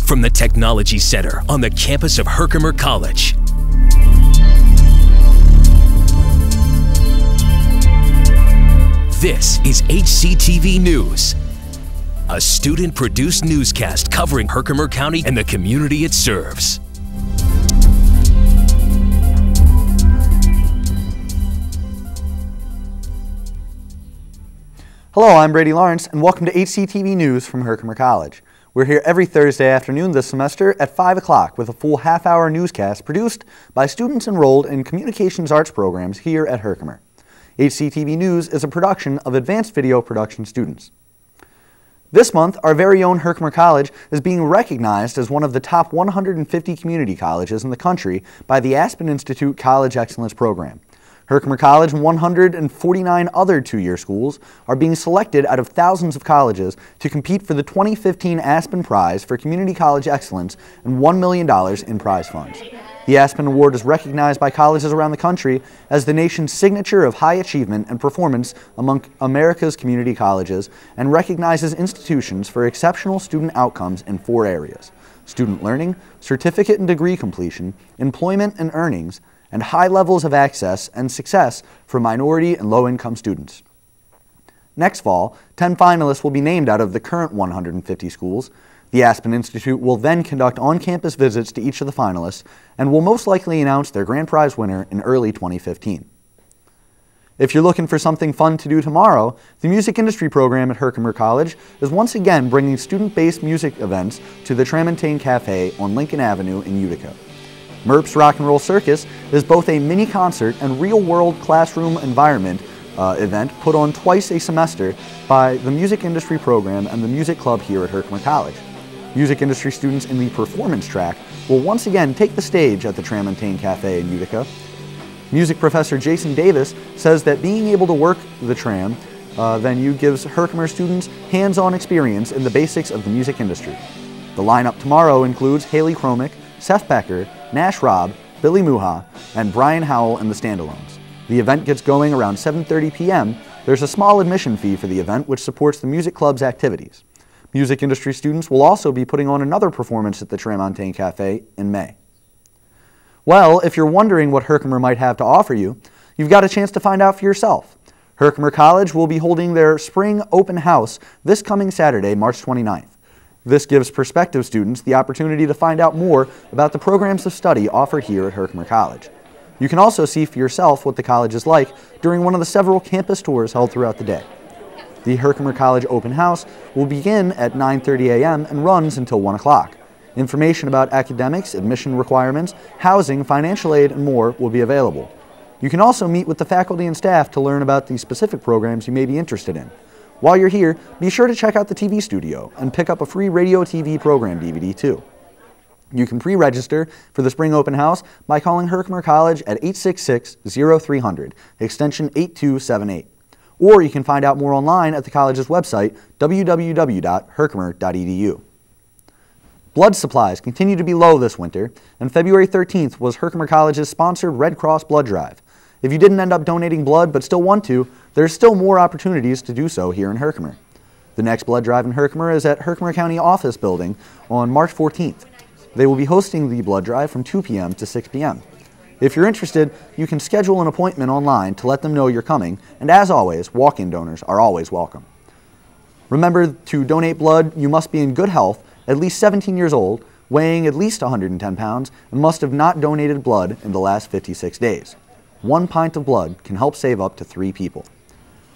from the Technology Center on the campus of Herkimer College. This is HCTV News, a student-produced newscast covering Herkimer County and the community it serves. Hello, I'm Brady Lawrence, and welcome to HCTV News from Herkimer College. We're here every Thursday afternoon this semester at 5 o'clock with a full half-hour newscast produced by students enrolled in communications arts programs here at Herkimer. HCTV News is a production of Advanced Video Production students. This month, our very own Herkimer College is being recognized as one of the top 150 community colleges in the country by the Aspen Institute College Excellence Program. Herkimer College and 149 other two-year schools are being selected out of thousands of colleges to compete for the 2015 Aspen Prize for Community College Excellence and $1 million in prize funds. The Aspen Award is recognized by colleges around the country as the nation's signature of high achievement and performance among America's community colleges and recognizes institutions for exceptional student outcomes in 4 areas: student learning, certificate and degree completion, employment and earnings, and high levels of access and success for minority and low-income students. Next fall, 10 finalists will be named out of the current 150 schools. The Aspen Institute will then conduct on-campus visits to each of the finalists and will most likely announce their grand prize winner in early 2015. If you're looking for something fun to do tomorrow, the music industry program at Herkimer College is once again bringing student-based music events to the Tramontaine Cafe on Lincoln Avenue in Utica. MERP's Rock and Roll Circus is both a mini concert and real-world classroom environment event put on twice a semester by the music industry program and the music club here at Herkimer College. Music industry students in the performance track will once again take the stage at the Tramontaine Cafe in Utica. Music professor Jason Davis says that being able to work the tram venue gives Herkimer students hands-on experience in the basics of the music industry. The lineup tomorrow includes Haley Chromick, Seth Becker, Nash Robb, Billy Muha, and Brian Howell and the Standalones. The event gets going around 7:30 p.m. There's a small admission fee for the event which supports the music club's activities. Music industry students will also be putting on another performance at the Tramontaine Cafe in May. Well, if you're wondering what Herkimer might have to offer you, you've got a chance to find out for yourself. Herkimer College will be holding their spring open house this coming Saturday, March 29th. This gives prospective students the opportunity to find out more about the programs of study offered here at Herkimer College. You can also see for yourself what the college is like during one of the several campus tours held throughout the day. The Herkimer College Open House will begin at 9:30 a.m. and runs until 1 o'clock. Information about academics, admission requirements, housing, financial aid, and more will be available. You can also meet with the faculty and staff to learn about the specific programs you may be interested in. While you're here, be sure to check out the TV studio and pick up a free radio TV program DVD too. You can pre-register for the Spring Open House by calling Herkimer College at 866-0300, extension 8278. Or you can find out more online at the college's website, www.herkimer.edu. Blood supplies continue to be low this winter, and February 13th was Herkimer College's sponsored Red Cross Blood Drive. If you didn't end up donating blood but still want to, there's still more opportunities to do so here in Herkimer. The next blood drive in Herkimer is at Herkimer County Office Building on March 14th. They will be hosting the blood drive from 2 p.m. to 6 p.m. If you're interested, you can schedule an appointment online to let them know you're coming, and as always, walk-in donors are always welcome. Remember, to donate blood, you must be in good health, at least 17 years old, weighing at least 110 pounds, and must have not donated blood in the last 56 days. 1 pint of blood can help save up to 3 people.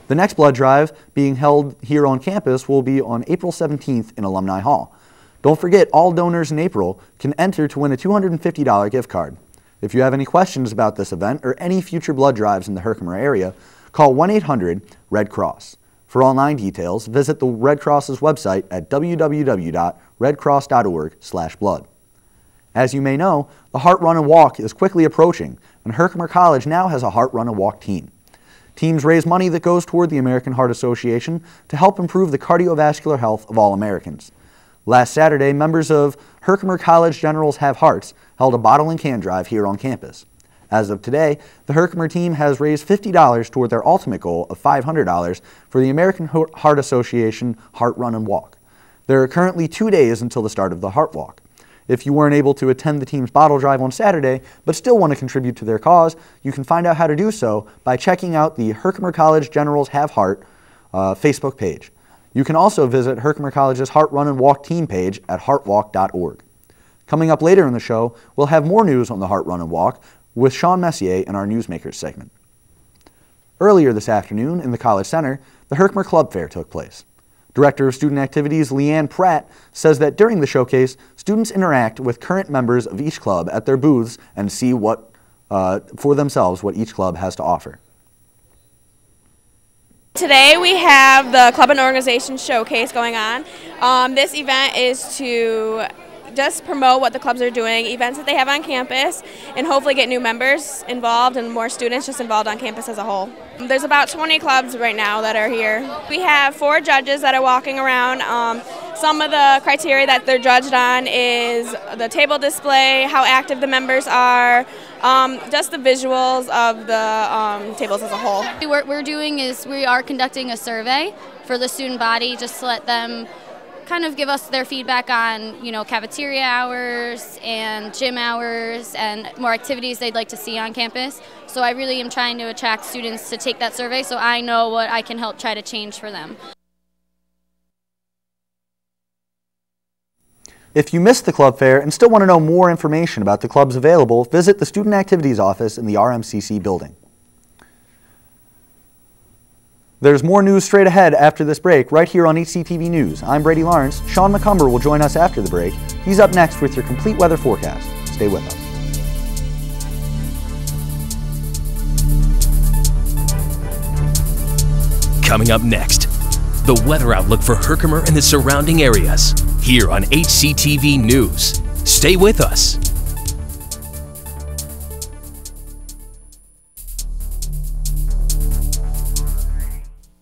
The next blood drive being held here on campus will be on April 17th in Alumni Hall. Don't forget, all donors in April can enter to win a $250 gift card. If you have any questions about this event or any future blood drives in the Herkimer area, call 1-800-RED-CROSS. For online details, visit the Red Cross's website at www.redcross.org/blood. As you may know, the Heart Run and Walk is quickly approaching, and Herkimer College now has a Heart Run and Walk team. Teams raise money that goes toward the American Heart Association to help improve the cardiovascular health of all Americans. Last Saturday, members of Herkimer College Generals Have Hearts held a bottle and can drive here on campus. As of today, the Herkimer team has raised $50 toward their ultimate goal of $500 for the American Heart Association Heart Run and Walk. There are currently 2 days until the start of the Heart Walk. If you weren't able to attend the team's bottle drive on Saturday, but still want to contribute to their cause, you can find out how to do so by checking out the Herkimer College Generals Have Heart Facebook page. You can also visit Herkimer College's Heart Run and Walk team page at heartwalk.org. Coming up later in the show, we'll have more news on the Heart Run and Walk with Sean Messier in our Newsmakers segment. Earlier this afternoon in the College Center, the Herkimer Club Fair took place. Director of Student Activities Leanne Pratt says that during the showcase, students interact with current members of each club at their booths and see for themselves what each club has to offer. Today we have the Club and Organization Showcase going on. This event is to just promote what the clubs are doing, events that they have on campus, and hopefully get new members involved and more students just involved on campus as a whole. There's about 20 clubs right now that are here. We have 4 judges that are walking around. Some of the criteria that they're judged on is the table display, how active the members are, just the visuals of the tables as a whole. What we're doing is we are conducting a survey for the student body just to let them kind of give us their feedback on, cafeteria hours and gym hours and more activities they'd like to see on campus. So I really am trying to attract students to take that survey so I know what I can help try to change for them. If you missed the club fair and still want to know more information about the clubs available, visit the Student Activities Office in the RMCC building. There's more news straight ahead after this break right here on HCTV News. I'm Brady Lawrence. Sean McCumber will join us after the break. He's up next with your complete weather forecast. Stay with us. Coming up next, the weather outlook for Herkimer and the surrounding areas here on HCTV News. Stay with us.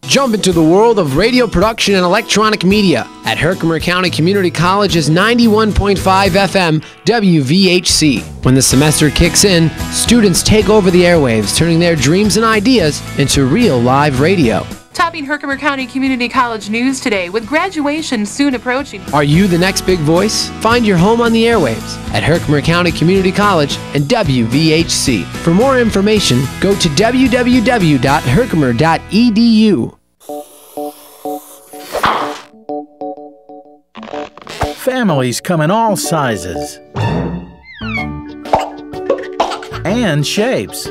Jump into the world of radio production and electronic media at Herkimer County Community College's 91.5 FM WVHC. When the semester kicks in, students take over the airwaves, turning their dreams and ideas into real live radio. Topping Herkimer County Community College news today with graduation soon approaching. Are you the next big voice? Find your home on the airwaves at Herkimer County Community College and WVHC. For more information, go to www.herkimer.edu. Families come in all sizes and shapes.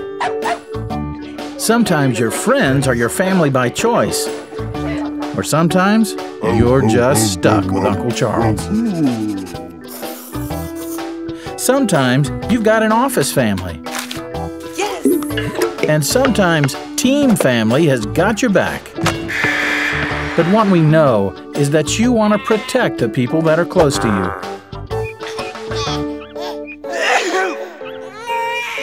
Sometimes your friends are your family by choice, or sometimes you're just stuck with Uncle Charles. Sometimes you've got an office family. Yes! And sometimes Team Family has got your back. But what we know is that you want to protect the people that are close to you.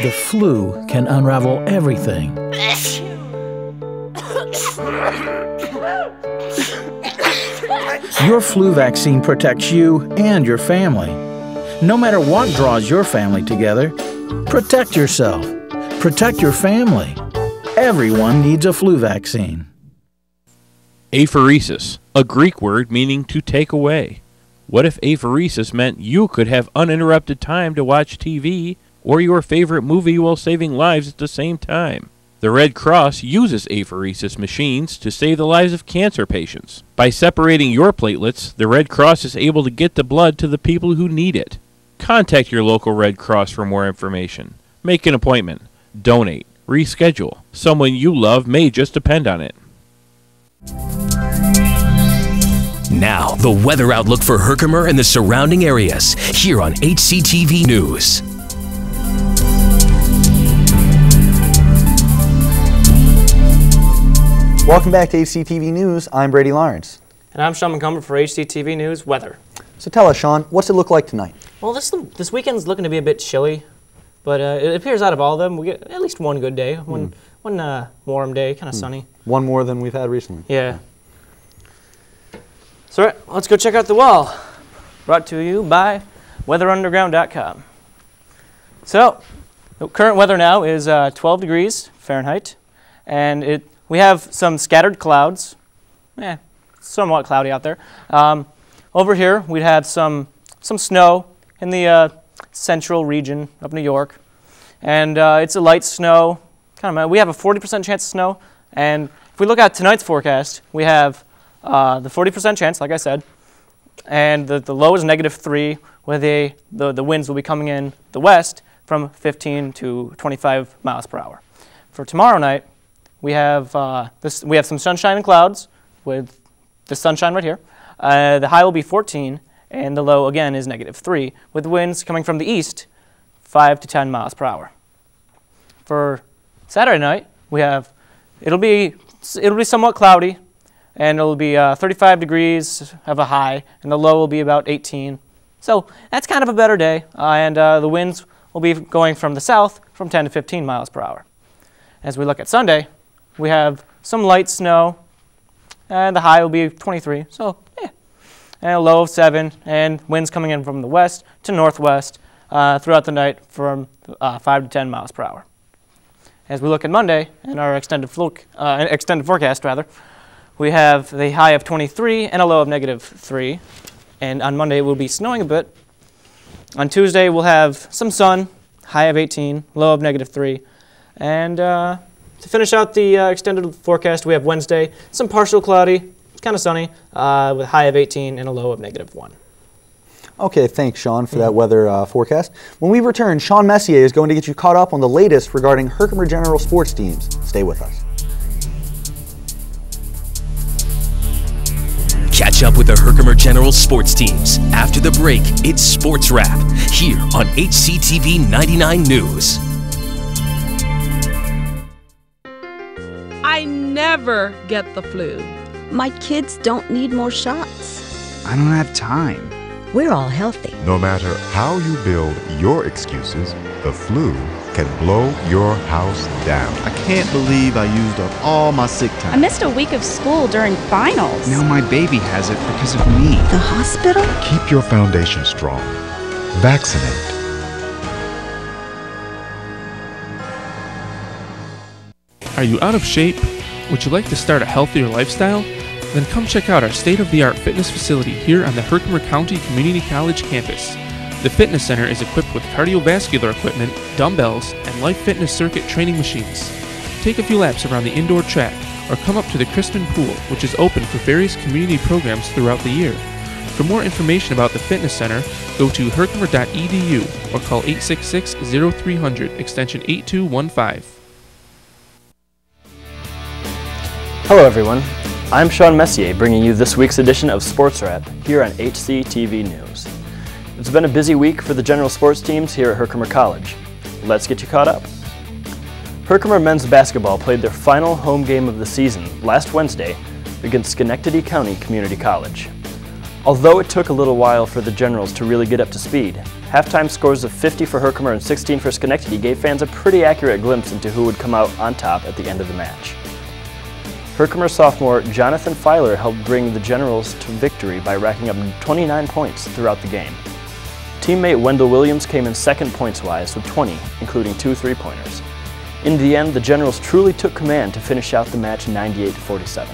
The flu can unravel everything. Your flu vaccine protects you and your family. No matter what draws your family together, protect yourself. Protect your family. Everyone needs a flu vaccine. Apheresis, a Greek word meaning to take away. What if apheresis meant you could have uninterrupted time to watch TV or your favorite movie while saving lives at the same time? The Red Cross uses apheresis machines to save the lives of cancer patients. By separating your platelets, the Red Cross is able to get the blood to the people who need it. Contact your local Red Cross for more information. Make an appointment. Donate. Reschedule. Someone you love may just depend on it. Now, the weather outlook for Herkimer and the surrounding areas here on HCTV News. Welcome back to HCTV News. I'm Brady Lawrence. And I'm Sean McCumber for HCTV News Weather. So tell us, Sean, what's it look like tonight? Well, this weekend's looking to be a bit chilly, but it appears out of all of them, we get at least one good day, one warm day, kind of sunny. One more than we've had recently. Yeah. So all right, let's go check out the wall. Brought to you by weatherunderground.com. So, the current weather now is 12 degrees Fahrenheit, and we have some scattered clouds. Somewhat cloudy out there. Over here, we'd have some snow in the central region of New York. And it's a light snow. We have a 40% chance of snow. And if we look at tonight's forecast, we have the 40% chance, like I said, and the low is -3, where the winds will be coming in the west from 15 to 25 miles per hour. For tomorrow night, we have some sunshine and clouds with the sunshine right here. The high will be 14, and the low again is -3, with winds coming from the east, 5 to 10 miles per hour. For Saturday night, it'll be somewhat cloudy, and it'll be 35 degrees of a high, and the low will be about 18. So that's kind of a better day, and the winds will be going from the south from 10 to 15 miles per hour. As we look at Sunday, we have some light snow, and the high will be 23, so yeah. And a low of 7, and winds coming in from the west to northwest throughout the night from 5 to 10 miles per hour. As we look at Monday, in our extended forecast, we have the high of 23 and a low of -3, and on Monday it will be snowing a bit. On Tuesday we'll have some sun, high of 18, low of -3, and to finish out the extended forecast, we have Wednesday, some partial cloudy, kind of sunny, with a high of 18 and a low of -1. Okay, thanks, Sean, for that weather forecast. When we return, Sean Messier is going to get you caught up on the latest regarding Herkimer General sports teams. Stay with us. Catch up with the Herkimer General sports teams. After the break, it's Sports Wrap, here on HCTV 99 News. I never get the flu. My kids don't need more shots. I don't have time. We're all healthy. No matter how you build your excuses, the flu can blow your house down. I can't believe I used up all my sick time. I missed a week of school during finals. Now my baby has it because of me. The hospital? Keep your foundation strong. Vaccinate. Are you out of shape? Would you like to start a healthier lifestyle? Then come check out our state-of-the-art fitness facility here on the Herkimer County Community College campus. The fitness center is equipped with cardiovascular equipment, dumbbells, and Life Fitness Circuit training machines. Take a few laps around the indoor track or come up to the Crispin Pool, which is open for various community programs throughout the year. For more information about the fitness center, go to herkimer.edu or call 866-0300 extension 8215. Hello everyone, I'm Sean Messier bringing you this week's edition of Sports Wrap here on HCTV News. It's been a busy week for the general sports teams here at Herkimer College. Let's get you caught up. Herkimer men's basketball played their final home game of the season last Wednesday against Schenectady County Community College. Although it took a little while for the Generals to really get up to speed, halftime scores of 50 for Herkimer and 16 for Schenectady gave fans a pretty accurate glimpse into who would come out on top at the end of the match. Herkimer sophomore Jonathan Filer helped bring the Generals to victory by racking up 29 points throughout the game. Teammate Wendell Williams came in second points-wise with 20, including 2 3-pointers. In the end, the Generals truly took command to finish out the match 98-47.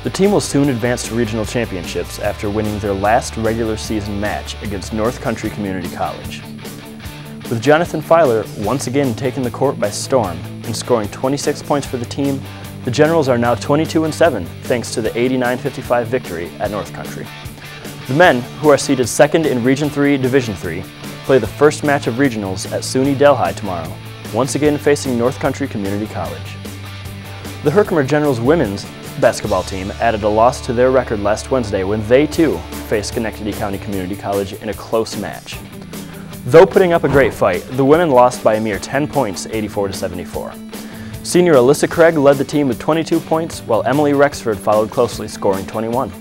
The team will soon advance to regional championships after winning their last regular season match against North Country Community College. With Jonathan Filer once again taking the court by storm and scoring 26 points for the team, the Generals are now 22-7 thanks to the 89-55 victory at North Country. The men, who are seeded second in Region 3, Division 3, play the first match of regionals at SUNY Delhi tomorrow, once again facing North Country Community College. The Herkimer Generals women's basketball team added a loss to their record last Wednesday when they too faced Schenectady County Community College in a close match. Though putting up a great fight, the women lost by a mere 10 points, 84-74. Senior Alyssa Craig led the team with 22 points, while Emily Rexford followed closely, scoring 21.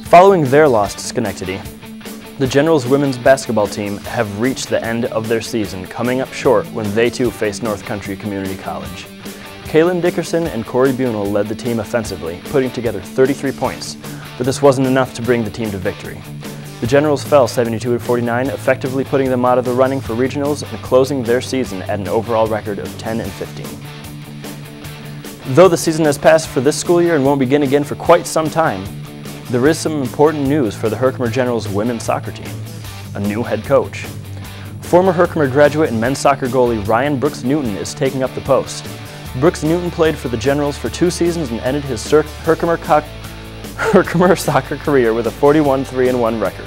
Following their loss to Schenectady, the Generals women's basketball team have reached the end of their season, coming up short when they too faced North Country Community College. Kaylin Dickerson and Corey Bunel led the team offensively, putting together 33 points, but this wasn't enough to bring the team to victory. The Generals fell 72-49, effectively putting them out of the running for regionals and closing their season at an overall record of 10-15. Though the season has passed for this school year and won't begin again for quite some time, There is some important news for the Herkimer Generals women's soccer team. A new head coach. Former Herkimer graduate and men's soccer goalie Ryan Brooks Newton is taking up the post. Brooks Newton played for the Generals for 2 seasons and ended his Herkimer soccer career with a 41-3-1 record.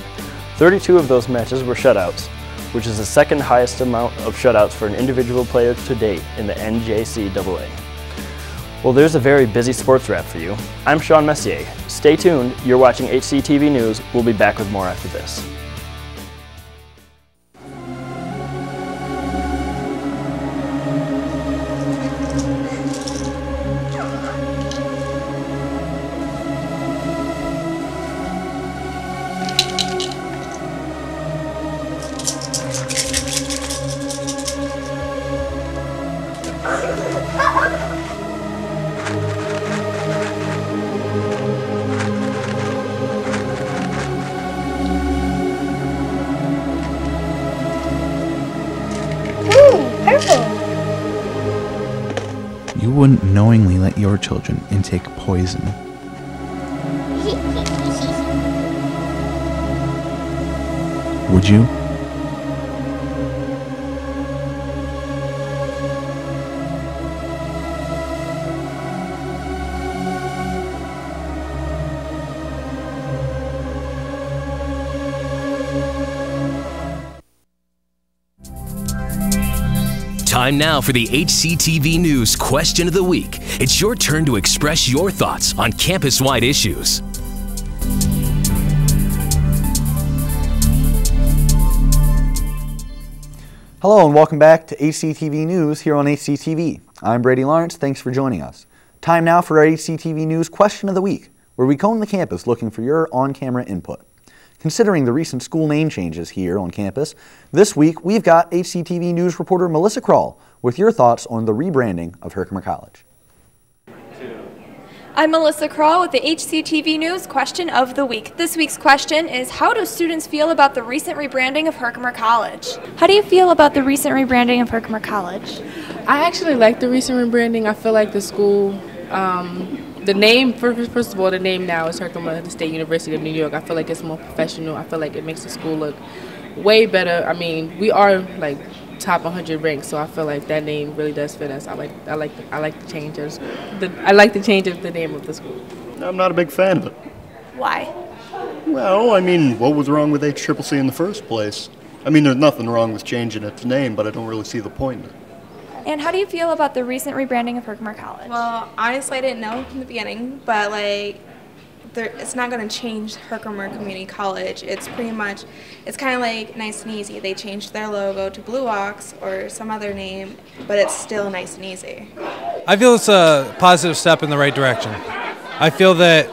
32 of those matches were shutouts, which is the second highest amount of shutouts for an individual player to date in the NJCAA. Well, there's a very busy sports wrap for you. I'm Sean Messier. Stay tuned. You're watching HCTV News. We'll be back with more after this. You wouldn't knowingly let your children intake poison. Would you? Time now for the HCTV News Question of the Week. It's your turn to express your thoughts on campus-wide issues. Hello and welcome back to HCTV News here on HCTV. I'm Brady Lawrence. Thanks for joining us. Time now for our HCTV News Question of the Week, where we comb the campus looking for your on-camera input. Considering the recent school name changes here on campus, this week we've got HCTV News reporter Melissa Kroll with your thoughts on the rebranding of Herkimer College. I'm Melissa Kroll with the HCTV News Question of the Week. This week's question is, how do students feel about the recent rebranding of Herkimer College? How do you feel about the recent rebranding of Herkimer College? I actually like the recent rebranding. I feel like the school, the name, first of all, the name now is Herkimer State University of New York. I feel like it's more professional. I feel like it makes the school look way better. I mean, we are like top 100 ranked, so I feel like that name really does fit us. I like the changes. I like the change of the name of the school. I'm not a big fan of it. Why? Well, I mean, what was wrong with HCCC in the first place? I mean, there's nothing wrong with changing its name, but I don't really see the point in it. And how do you feel about the recent rebranding of Herkimer College? Well, honestly, I didn't know from the beginning, but like, it's not going to change Herkimer Community College. It's pretty much, it's kind of like Nice and Easy. They changed their logo to Blue Ox or some other name, but it's still Nice and Easy. I feel it's a positive step in the right direction. I feel that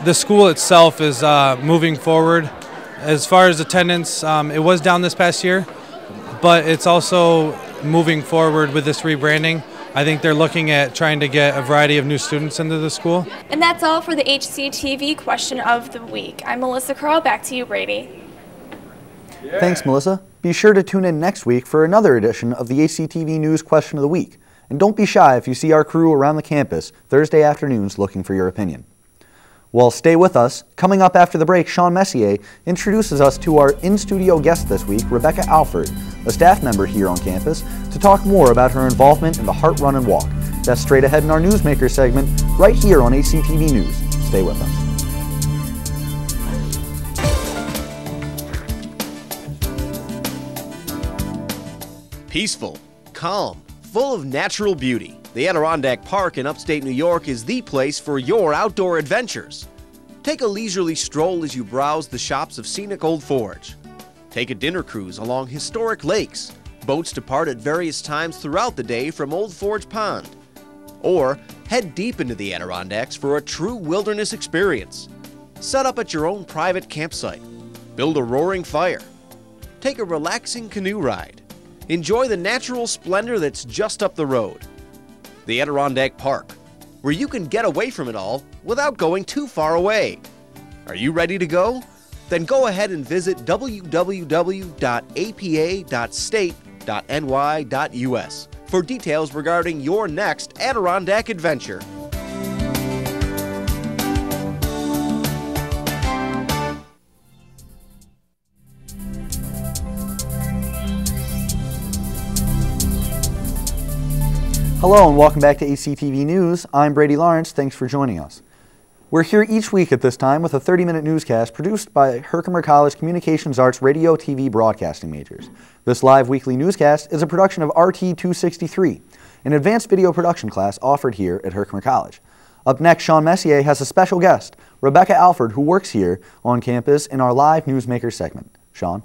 the school itself is moving forward. As far as attendance, it was down this past year, but it's also moving forward with this rebranding. I think they're looking at trying to get a variety of new students into the school. And that's all for the HCTV Question of the Week. I'm Melissa Kroll. Back to you, Brady. Yeah. Thanks, Melissa. Be sure to tune in next week for another edition of the HCTV News Question of the Week. And don't be shy if you see our crew around the campus Thursday afternoons looking for your opinion. Well, stay with us. Coming up after the break, Sean Messier introduces us to our in-studio guest this week, Rebecca Alford, a staff member here on campus, to talk more about her involvement in the Heart Run and Walk. That's straight ahead in our Newsmaker segment, right here on HCTV News. Stay with us. Peaceful, calm, full of natural beauty. The Adirondack Park in upstate New York is the place for your outdoor adventures. Take a leisurely stroll as you browse the shops of scenic Old Forge. Take a dinner cruise along historic lakes. Boats depart at various times throughout the day from Old Forge Pond. Or head deep into the Adirondacks for a true wilderness experience. Set up at your own private campsite. Build a roaring fire. Take a relaxing canoe ride. Enjoy the natural splendor that's just up the road. The Adirondack Park, where you can get away from it all without going too far away. Are you ready to go? Then go ahead and visit www.apa.state.ny.us for details regarding your next Adirondack adventure. Hello and welcome back to HCTV News. I'm Brady Lawrence. Thanks for joining us. We're here each week at this time with a 30-minute newscast produced by Herkimer College Communications Arts Radio TV broadcasting majors. This live weekly newscast is a production of RT263, an advanced video production class offered here at Herkimer College. Up next, Sean Messier has a special guest, Rebecca Alford, who works here on campus in our live Newsmakers segment. Sean?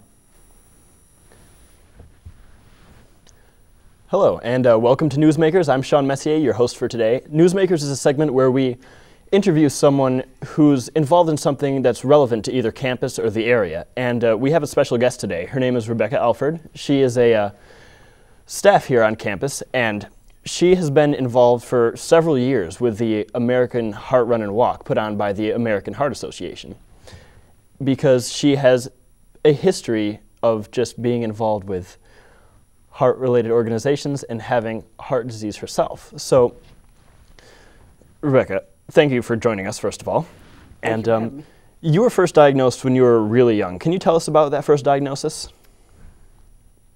Hello, and welcome to Newsmakers. I'm Sean Messier, your host for today. Newsmakers is a segment where we interview someone who's involved in something that's relevant to either campus or the area. And we have a special guest today. Her name is Rebecca Alford. She is a staff here on campus, and she has been involved for several years with the American Heart Run and Walk put on by the American Heart Association, because she has a history of just being involved with heart-related organizations and having heart disease herself. So, Rebecca, thank you for joining us, first of all. And you were first diagnosed when you were really young. Can you tell us about that first diagnosis?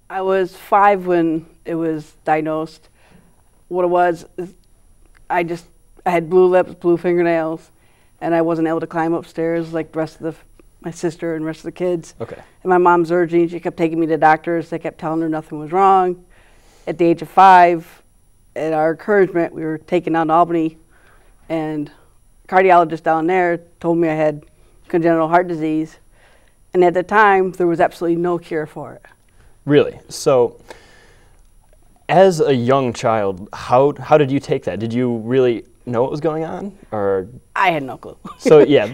I was 5 when it was diagnosed. What it was, I had blue lips, blue fingernails, and I wasn't able to climb upstairs like the rest of my sister and the rest of the kids. Okay. And my mom's urging, she kept taking me to doctors. They kept telling her nothing was wrong. At the age of 5, at our encouragement, we were taken down to Albany, and a cardiologist down there told me I had congenital heart disease. And at the time, there was absolutely no cure for it. Really? So, as a young child, how did you take that? Did you really know what was going on? Or I had no clue. So, yeah.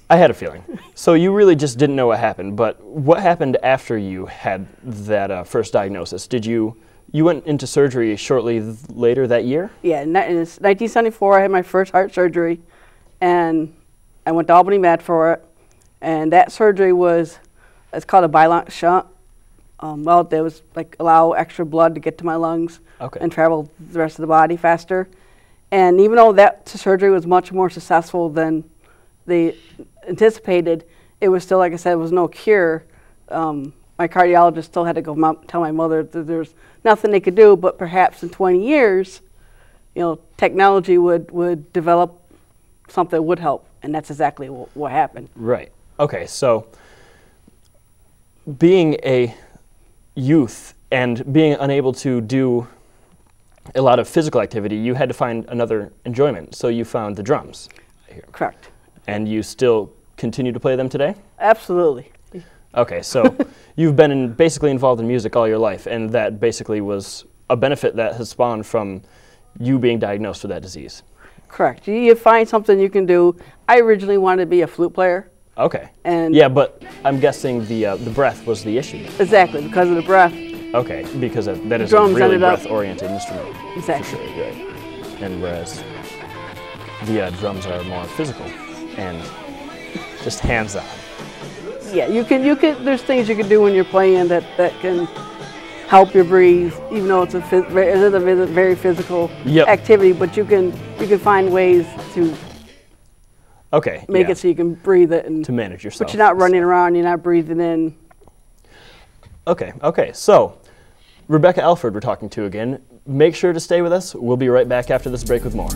I had a feeling. So you really just didn't know what happened, but what happened after you had that first diagnosis? You went into surgery shortly later that year? Yeah, in 1974 I had my first heart surgery, and I went to Albany Med for it, and that surgery it's called a bilateral shunt. Well, they was like allow extra blood to get to my lungs and travel the rest of the body faster. And even though that surgery was much more successful than they anticipated, it was still, like I said, there was no cure. My cardiologist still had to go tell my mother that there's nothing they could do, but perhaps in 20 years, technology would develop something that would help, and that's exactly what happened. Right. Okay, so being a youth and being unable to do a lot of physical activity, you had to find another enjoyment, so you found the drums. Correct. And you still continue to play them today? Absolutely. Okay, so you've been basically involved in music all your life, and that basically was a benefit that has spawned from you being diagnosed with that disease. Correct. You find something you can do. I originally wanted to be a flute player. Okay. And yeah, but I'm guessing the breath was the issue. Exactly, because of the breath. Okay, because that is a really breath-oriented instrument. Exactly. For sure, right. And whereas the drums are more physical and just hands-on. Yeah, you can. There's things you can do when you're playing that can help you breathe, even though it is a very physical activity. But you can find ways to make it so you can breathe it and to manage yourself. But you're not running around. You're not breathing in. Okay. So, Rebecca Alford, we're talking to again. Make sure to stay with us. We'll be right back after this break with more.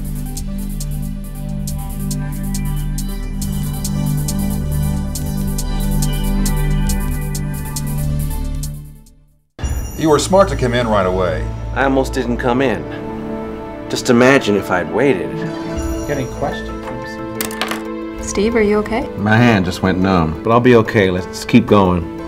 You were smart to come in right away. I almost didn't come in. Just imagine if I'd waited. Got any questions? Steve, are you okay? My hand just went numb, but I'll be okay. Let's keep going.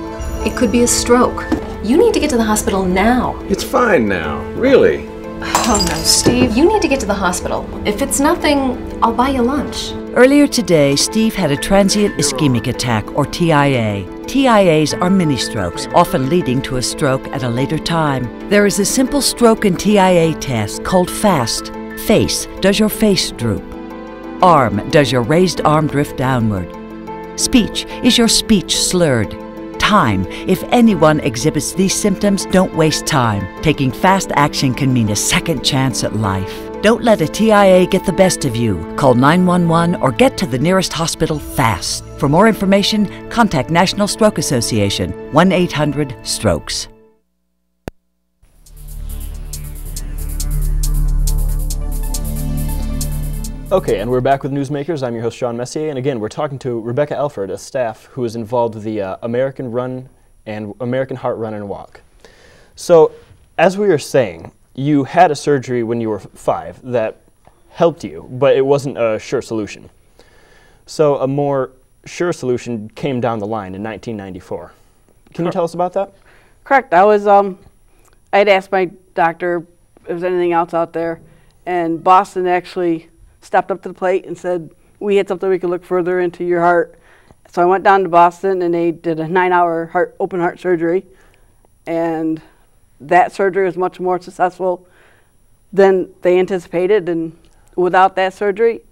It could be a stroke. You need to get to the hospital now. It's fine now, really. Oh no, Steve, you need to get to the hospital. If it's nothing, I'll buy you lunch. Earlier today, Steve had a transient ischemic attack, or TIA. TIAs are mini-strokes, often leading to a stroke at a later time. There is a simple stroke and TIA test called FAST. Face, does your face droop? Arm, does your raised arm drift downward? Speech, is your speech slurred? Time, if anyone exhibits these symptoms, don't waste time. Taking fast action can mean a second chance at life. Don't let a TIA get the best of you. Call 911 or get to the nearest hospital fast. For more information, contact National Stroke Association, 1-800-STROKES. Okay, and we're back with Newsmakers. I'm your host, Sean Messier, and again, we're talking to Rebecca Alford, a staff who is involved with the American Heart Run and Walk. So, as we were saying, you had a surgery when you were 5 that helped you, but it wasn't a sure solution. So, a more sure solution came down the line in 1994. Can you tell us about that? Correct. I was, I had asked my doctor if there was anything else out there, and Boston actually stepped up to the plate and said, we had something we could look further into your heart. So I went down to Boston and they did a 9-hour open heart surgery, and that surgery was much more successful than they anticipated, and without that surgery,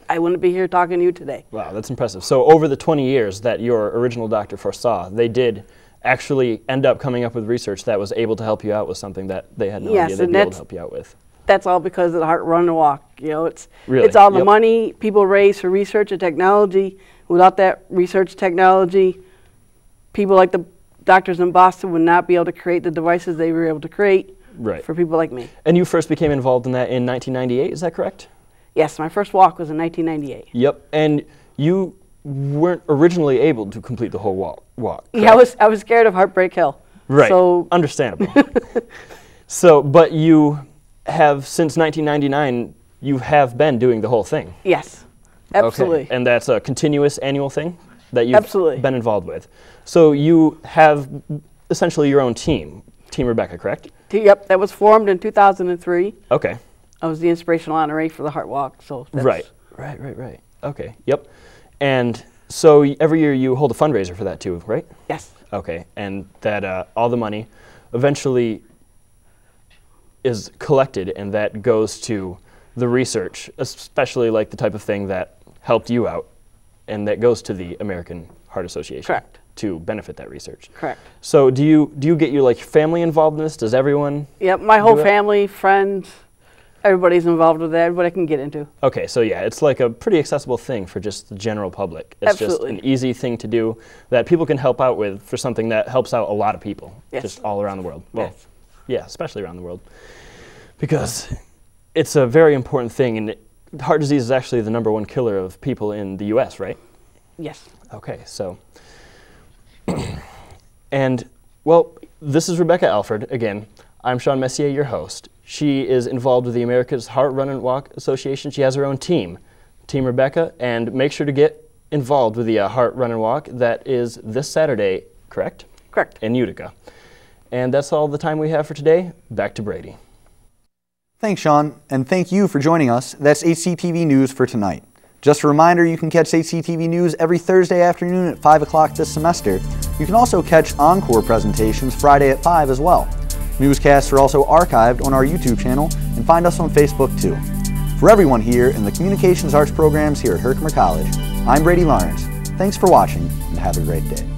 I wouldn't be here talking to you today. Wow, that's impressive. So over the 20 years that your original doctor foresaw, they did actually end up coming up with research that was able to help you out with something that they had no idea they'd be able to help you out with. That's all because of the Heart Run and Walk. You know, it's Really? it's all the money people raise for research and technology. Without that research technology, people like the doctors in Boston would not be able to create the devices they were able to create for people like me. And you first became involved in that in 1998, is that correct? Yes, my first walk was in 1998. Yep, and you weren't originally able to complete the whole walk. Yeah, I was scared of Heartbreak Hill. Right, So understandable. So, but you have, since 1999, you have been doing the whole thing. Yes, absolutely. Okay. And that's a continuous annual thing that you've been involved with. So you have essentially your own team, Team Rebecca, correct? Yep, that was formed in 2003. Okay. I was the inspirational honoree for the Heart Walk. So that's Right. Okay, yep. And so every year you hold a fundraiser for that too, right? Yes. Okay, and that all the money eventually is collected, and that goes to the research, especially like the type of thing that helped you out, and that goes to the American Heart Association. Correct. To benefit that research. Correct. So do you get your like family involved in this? Does everyone? Yep, my whole do it? family, friends, everybody's involved with that. Everybody can get into. Okay, so yeah, it's like a pretty accessible thing for just the general public. It's Absolutely. just an easy thing to do that people can help out with for something that helps out a lot of people, just all around the world. Well, yeah, especially around the world, because it's a very important thing, and heart disease is actually the #1 killer of people in the U.S., right? Yes. Okay, so, and well, this is Rebecca Alford again. I'm Sean Messier, your host. She is involved with the America's Heart Run and Walk Association. She has her own team, Team Rebecca, and make sure to get involved with the Heart Run and Walk. That is this Saturday, correct? Correct. In Utica. And that's all the time we have for today. Back to Brady. Thanks, Sean, and thank you for joining us. That's HCTV News for tonight. Just a reminder, you can catch HCTV News every Thursday afternoon at 5 o'clock this semester. You can also catch encore presentations Friday at 5 as well. Newscasts are also archived on our YouTube channel, and find us on Facebook too. For everyone here in the Communications Arts programs here at Herkimer College, I'm Brady Lawrence. Thanks for watching, and have a great day.